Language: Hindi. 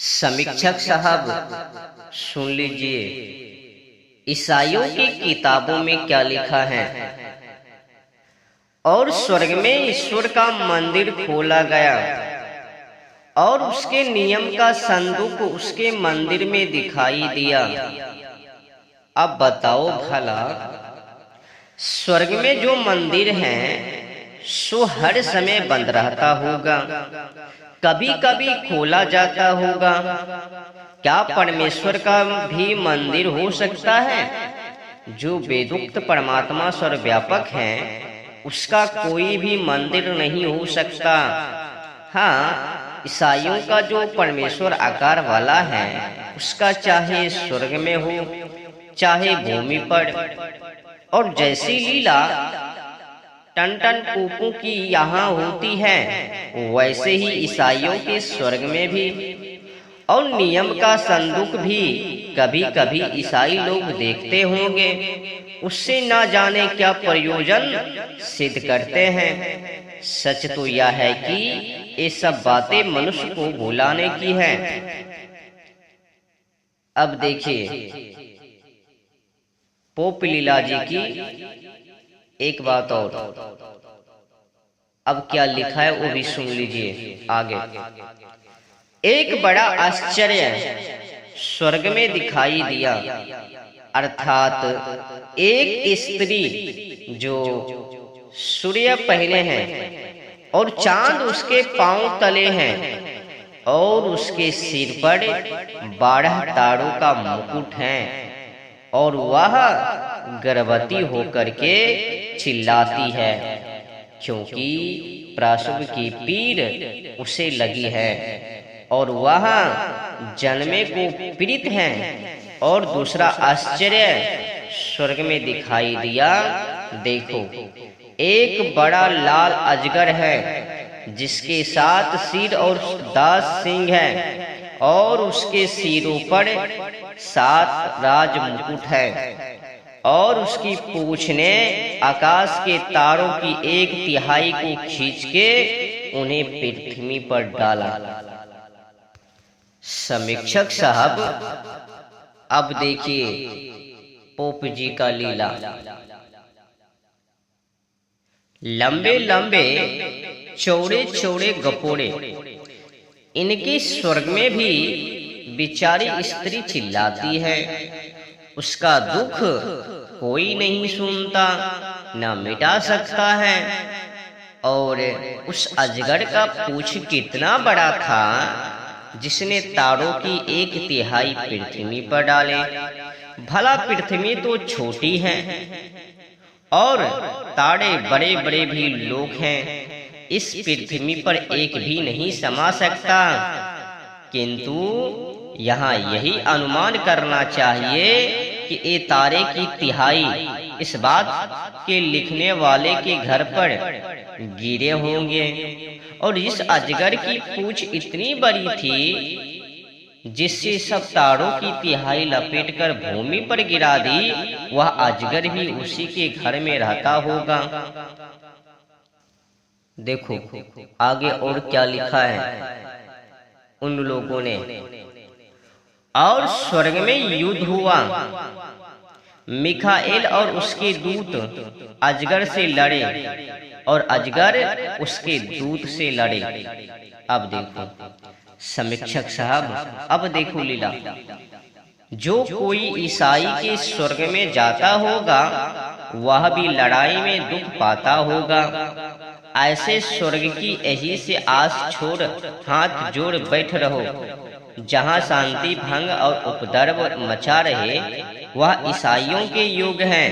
समीक्षक साहब सुन लीजिए, ईसाइयों की किताबों में क्या लिखा है। और स्वर्ग में ईश्वर का मंदिर खोला गया और उसके नियम का संदूक उसके मंदिर में दिखाई दिया। अब बताओ भला, स्वर्ग में जो मंदिर है सो हर समय बंद रहता होगा, कभी कभी खोला जाता होगा। क्या परमेश्वर का भी मंदिर हो सकता है? जो वेदोक्त परमात्मा सर्वव्यापक है, उसका कोई भी मंदिर नहीं हो सकता। हाँ, ईसाइयों का जो परमेश्वर आकार वाला है, उसका चाहे स्वर्ग में हो चाहे भूमि पर, और जैसी लीला टन टन पोपों की यहाँ होती है, वैसे ही ईसाइयों के स्वर्ग में भी। और नियम का संदूक भी कभी कभी ईसाई लोग देखते होंगे, उससे ना जाने क्या प्रयोजन सिद्ध करते हैं। सच तो यह है कि ये सब बातें मनुष्य को भुलाने की है। अब देखिए, पोप लीला जी की एक बात और। अब क्या लिखा है वो भी सुन लीजिए आगे। एक बड़ा आश्चर्य स्वर्ग में दिखाई दिया, अर्थात एक स्त्री जो सूर्य पहने हैं और चांद उसके पांव तले हैं, और उसके सिर पर 12 तारों का मुकुट है, और वह गर्भवती होकर के चिल्लाती है, क्योंकि प्रसव की पीड़ उसे लगी है, और वह जन्मे को पीड़ित है। और दूसरा आश्चर्य स्वर्ग में दिखाई दिया, देखो एक बड़ा लाल अजगर है, जिसके 7 सिर और 10 सींग हैं, और उसके सिरों पर 7 राज मुकुट है, और उसकी पूंछ ने आकाश के तारों की 1/3 को खींच के उन्हें पृथ्वी पर डाला। समीक्षक साहब, अब देखिए पोप जी का लीला। लंबे लंबे चौड़े चौड़े गपोड़े, इनके स्वर्ग में भी बेचारी स्त्री चिल्लाती है, उसका दुख कोई नहीं सुनता न मिटा सकता है। और उस अजगर का पूंछ कितना बड़ा था, जिसने तारों की 1/3 पृथ्वी पर डाले। भला पृथ्वी तो छोटी है और तारे बड़े बड़े भी लोग हैं, इस पृथ्वी पर एक भी नहीं समा सकता। किंतु यहाँ यही अनुमान करना चाहिए कि ये तारे की 1/3 इस बात के लिखने वाले के घर पर गिरे होंगे। और इस अजगर की पूंछ इतनी बड़ी थी, जिससे सब तारों की 1/3 लपेटकर भूमि पर गिरा दी, वह अजगर भी उसी के घर में रहता होगा। देखो आगे और क्या लिखा है उन लोगों ने। और स्वर्ग में युद्ध हुआ, मिखाएल और उसके दूत अजगर से लड़े, और अजगर उसके दूत से लड़े। अब देखो समीक्षक साहब, अब देखो लीला। जो कोई ईसाई के स्वर्ग में जाता होगा, वह भी लड़ाई में दुख पाता होगा। ऐसे स्वर्ग की यही से आस छोड़ हाथ जोड़ बैठ रहो। जहाँ शांति भंग और उपद्रव मचा रहे, वह ईसाइयों के योग है।